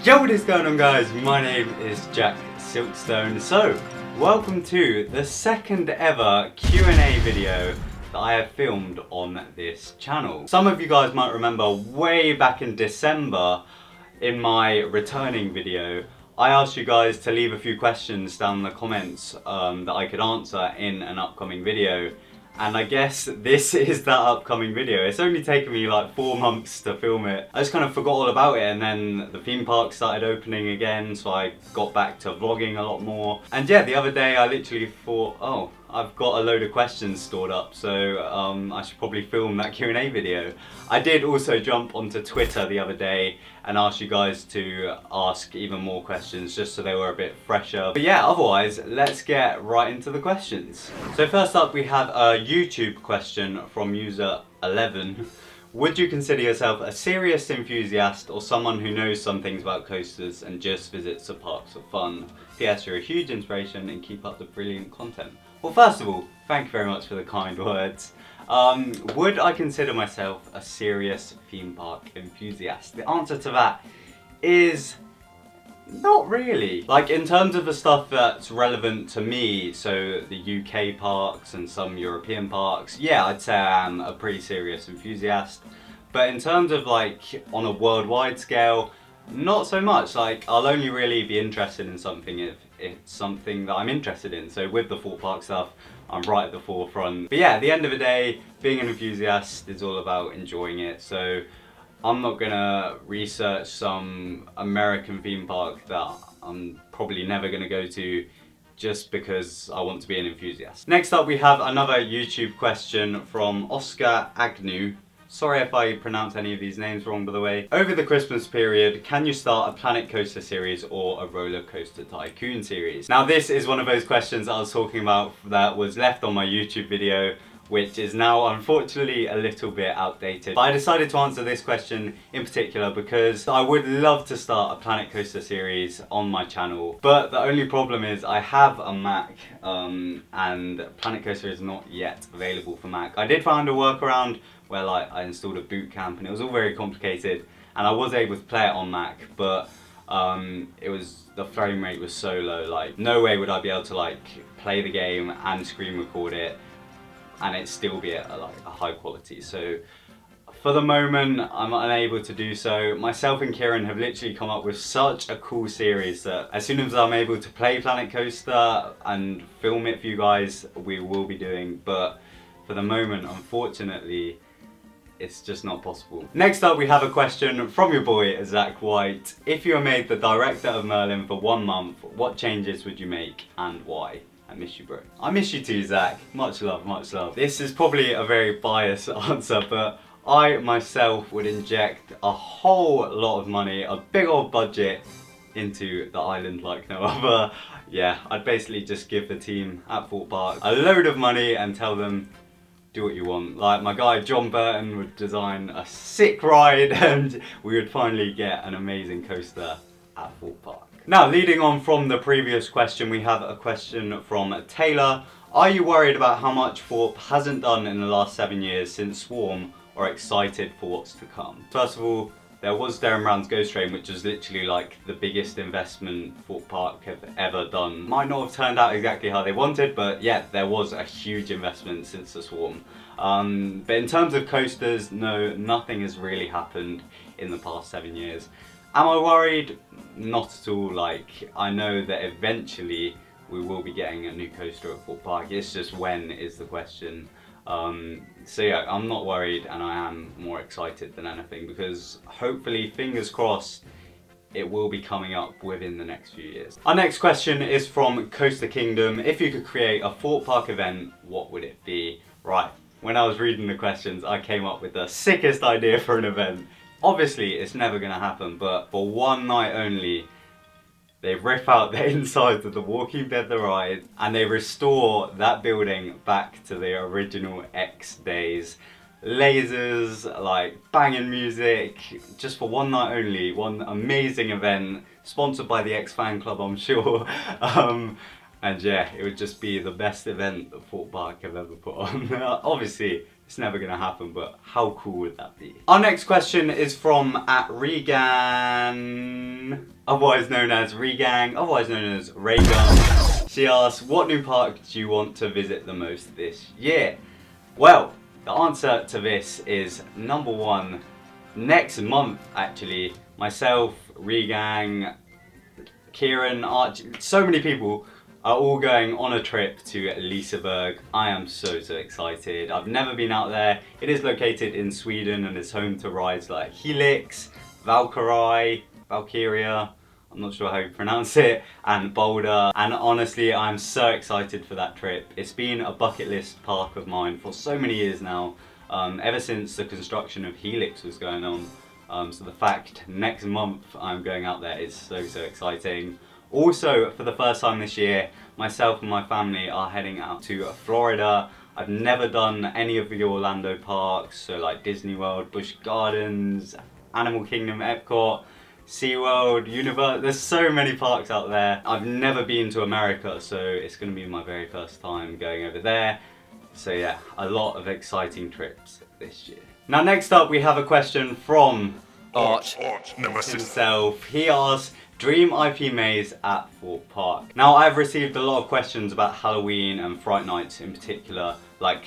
Yo, what is going on, guys? My name is TheJackSilkstone. So, welcome to the second ever Q&A video that I have filmed on this channel. Some of you guys might remember way back in December in my returning video, I asked you guys to leave a few questions down in the comments that I could answer in an upcoming video. And I guess this is that upcoming video. It's only taken me like 4 months to film it. I just kind of forgot all about it, and then the theme park started opening again, so I got back to vlogging a lot more. And yeah, the other day I literally thought, oh, I've got a load of questions stored up, so I should probably film that Q&A video. I did also jump onto Twitter the other day and ask you guys to ask even more questions just so they were a bit fresher. But yeah, otherwise, let's get right into the questions. So first up, we have a YouTube question from user 11. Would you consider yourself a serious enthusiast or someone who knows some things about coasters and just visits the parks for fun? P.S. You're a huge inspiration and keep up the brilliant content. Well, first of all, thank you very much for the kind words. Would I consider myself a serious theme park enthusiast? The answer to that is not really. Like, in terms of the stuff that's relevant to me, so the UK parks and some European parks, yeah, I'd say I am a pretty serious enthusiast. But in terms of like on a worldwide scale, not so much. Like, I'll only really be interested in something if it's something that I'm interested in. So with the Thorpe Park stuff, I'm right at the forefront. But yeah, at the end of the day, being an enthusiast is all about enjoying it. So I'm not gonna research some American theme park that I'm probably never gonna go to just because I want to be an enthusiast. Next up, we have another YouTube question from Oscar Agnew. Sorry if I pronounce any of these names wrong, by the way. Over the Christmas period, can you start a Planet Coaster series or a Roller Coaster Tycoon series? Now, this is one of those questions I was talking about that was left on my YouTube video, which is now unfortunately a little bit outdated. But I decided to answer this question in particular because I would love to start a Planet Coaster series on my channel. But the only problem is I have a Mac and Planet Coaster is not yet available for Mac. I did find a workaround where like I installed a boot camp and it was all very complicated and I was able to play it on Mac, but the frame rate was so low, like no way would I be able to like play the game and screen record it and it still be at like a high quality. So for the moment, I'm unable to do so. Myself and Kieran have literally come up with such a cool series that as soon as I'm able to play Planet Coaster and film it for you guys, we will be doing. But for the moment, unfortunately, it's just not possible. Next up, we have a question from your boy, Zach White. If you were made the director of Merlin for 1 month, what changes would you make and why? I miss you, bro. I miss you too, Zach. Much love, much love. This is probably a very biased answer, but I myself would inject a whole lot of money, a big old budget into the island like no other. Yeah, I'd basically just give the team at Thorpe Park a load of money and tell them, do what you want. Like, my guy John Burton would design a sick ride and we would finally get an amazing coaster at Thorpe Park. Now, leading on from the previous question, we have a question from Taylor. Are you worried about how much Thorpe hasn't done in the last 7 years since Swarm, or excited for what's to come? First of all, there was Darren Brown's Ghost Train, which was literally like the biggest investment Thorpe Park have ever done. Might not have turned out exactly how they wanted, but yeah, there was a huge investment since the Swarm. But in terms of coasters, no, nothing has really happened in the past 7 years. Am I worried? Not at all. Like, I know that eventually we will be getting a new coaster at Thorpe Park. It's just when is the question. So yeah, I'm not worried and I am more excited than anything because hopefully, fingers crossed, it will be coming up within the next few years. Our next question is from Coaster Kingdom. If you could create a Thorpe Park event, what would it be? Right, when I was reading the questions, I came up with the sickest idea for an event. Obviously, it's never gonna happen, but for one night only, they rip out the insides of the Walking Dead the ride and they restore that building back to the original X days. Lasers, like banging music, just for one night only, one amazing event, sponsored by the X Fan Club, I'm sure. And yeah, it would just be the best event that Thorpe Park have ever put on. Obviously, It's never gonna happen, but how cool would that be? Our next question is from @Regan, otherwise known as Regang, otherwise known as Regan. She asks, what new park do you want to visit the most this year? Well, the answer to this is number one, next month actually. Myself, Regang, Kieran, Archie, so many people are all going on a trip to Liseberg. I am so excited. I've never been out there. It is located in Sweden and is home to rides like Helix, Valkyria, I'm not sure how you pronounce it, and Boulder. And honestly, I'm so excited for that trip. It's been a bucket list park of mine for so many years now, ever since the construction of Helix was going on. So the fact next month I'm going out there is so exciting. Also, for the first time this year, myself and my family are heading out to Florida. I've never done any of the Orlando parks, so like Disney World, Busch Gardens, Animal Kingdom, Epcot, SeaWorld, Universe. There's so many parks out there. I've never been to America, so it's going to be my very first time going over there. So yeah, a lot of exciting trips this year. Now next up we have a question from Arch himself. He asks, dream IP maze at Thorpe Park. Now I've received a lot of questions about Halloween and Fright Nights in particular, like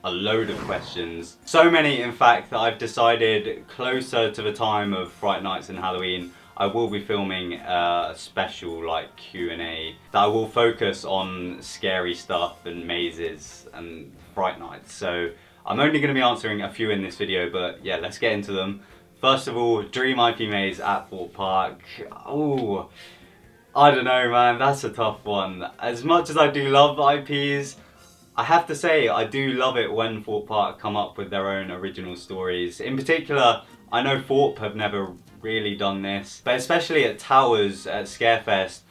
a load of questions. So many in fact that I've decided closer to the time of Fright Nights and Halloween I will be filming a special like Q&A that I will focus on scary stuff and mazes and Fright Nights. So I'm only going to be answering a few in this video, but yeah, let's get into them. First of all, dream IP maze at Thorpe Park. Oh, I don't know man, that's a tough one. As much as I do love IPs, I have to say I do love it when Thorpe Park come up with their own original stories. In particular, I know Thorpe have never really done this, but especially at Towers at Scarefest,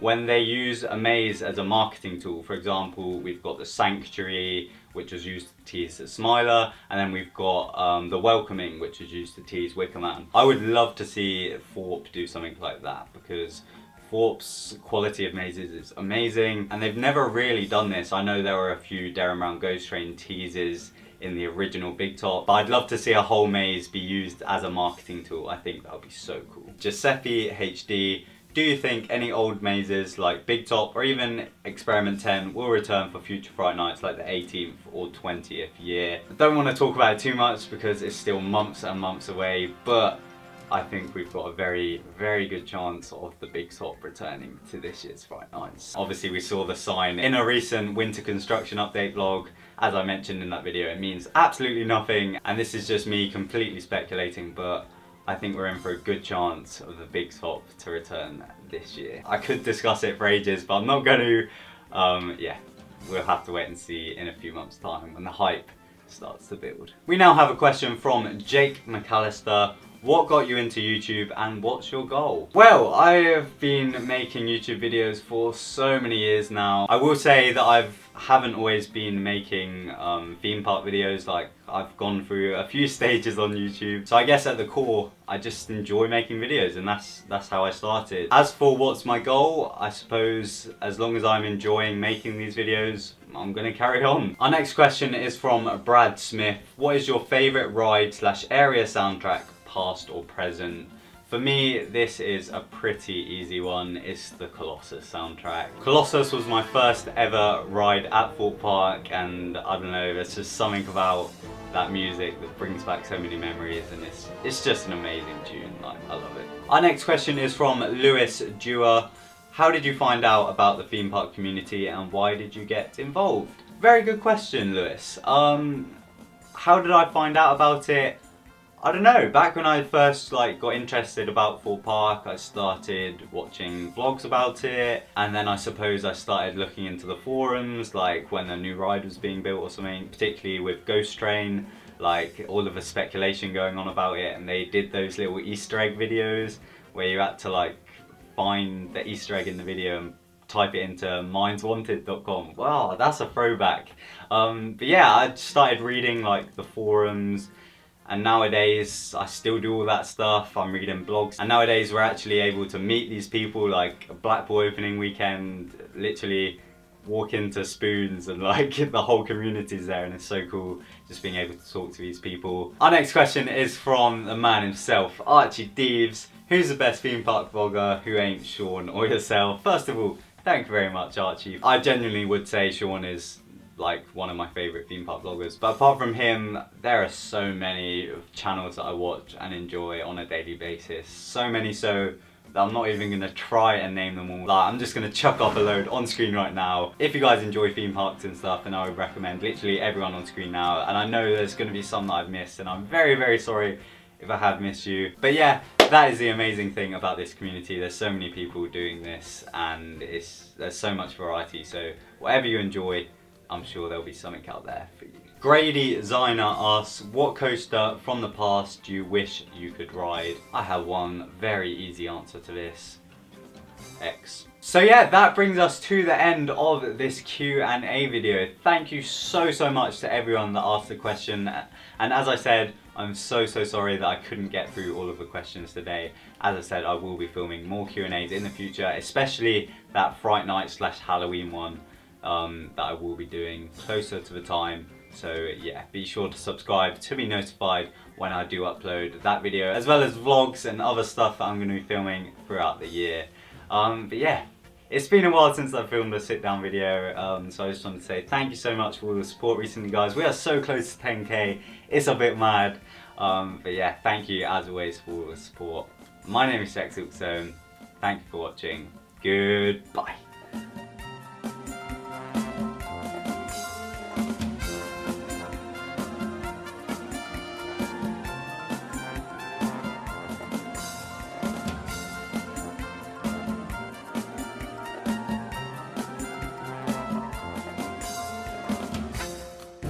when they use a maze as a marketing tool. For example, we've got the Sanctuary, which was used to tease Smiler, and then we've got the Welcoming, which was used to tease Wickerman. I would love to see Thorpe do something like that, because Thorpe's quality of mazes is amazing, and they've never really done this. I know there were a few Darren Brown Ghost Train teases in the original Big Top, but I'd love to see a whole maze be used as a marketing tool. I think that would be so cool. Giuseppe HD, do you think any old mazes like Big Top or even Experiment 10 will return for future Fright Nights like the 18th or 20th year? I don't want to talk about it too much because it's still months and months away, but I think we've got a very good chance of the Big Top returning to this year's Fright Nights. Obviously we saw the sign in a recent winter construction update vlog. As I mentioned in that video, it means absolutely nothing, and this is just me completely speculating, but I think we're in for a good chance of the Big Top to return this year. I could discuss it for ages, but I'm not going to. Yeah, we'll have to wait and see in a few months' time when the hype starts to build. We now have a question from Jake McAllister. What got you into YouTube and what's your goal? Well, I have been making YouTube videos for so many years now. I will say that I haven't always been making theme park videos. Like, I've gone through a few stages on YouTube. So I guess at the core, I just enjoy making videos, and that's how I started. As for what's my goal, I suppose as long as I'm enjoying making these videos, I'm gonna carry on. Our next question is from Brad Smith. What is your favorite ride/area soundtrack, past or present? For me, this is a pretty easy one. It's the Colossus soundtrack. Colossus was my first ever ride at Thorpe Park, and I don't know, there's just something about that music that brings back so many memories, and it's just an amazing tune. Like, I love it. Our next question is from Luisdua. How did you find out about the theme park community and why did you get involved? Very good question, Lewis. How did I find out about it? I don't know, back when I first got interested about Thorpe Park, I started watching vlogs about it, and then I suppose I started looking into the forums, like when a new ride was being built or something, particularly with Ghost Train, like all of the speculation going on about it, and they did those little Easter egg videos where you had to find the Easter egg in the video and type it into mindswanted.com. Wow, that's a throwback. But yeah, I started reading the forums. And nowadays, I still do all that stuff. I'm reading blogs. And nowadays, we're actually able to meet these people, like Blackpool opening weekend. Literally, walk into Spoons and like the whole community's there, and it's so cool just being able to talk to these people. Our next question is from the man himself, ArchieDeebs. Who's the best theme park vlogger who ain't Sean or yourself? First of all, thank you very much, Archie. I genuinely would say Sean is like one of my favourite theme park vloggers, but apart from him, there are so many channels that I watch and enjoy on a daily basis. So many so that I'm not even gonna try and name them all. Like, I'm just gonna chuck off a load on screen right now. If you guys enjoy theme parks and stuff, then I would recommend literally everyone on screen now. And I know there's gonna be some that I've missed, and I'm very, very sorry if I have missed you. But yeah, that is the amazing thing about this community. There's so many people doing this, and there's so much variety. So whatever you enjoy, I'm sure there'll be something out there for you. Grady Ziner asks, what coaster from the past do you wish you could ride? I have one very easy answer to this. X. So yeah, that brings us to the end of this Q&A video. Thank you so much to everyone that asked the question. And as I said, I'm so sorry that I couldn't get through all of the questions today. As I said, I will be filming more Q&As in the future, especially that Fright Night / Halloween one that I will be doing closer to the time. So yeah, be sure to subscribe to be notified when I do upload that video, as well as vlogs and other stuff that I'm going to be filming throughout the year. But yeah, it's been a while since I filmed a sit down video, so I just wanted to say thank you so much for all the support recently, guys. We are so close to 10k, it's a bit mad. But yeah, thank you as always for all the support. My name is TheJackSilkstone, thank you for watching, goodbye.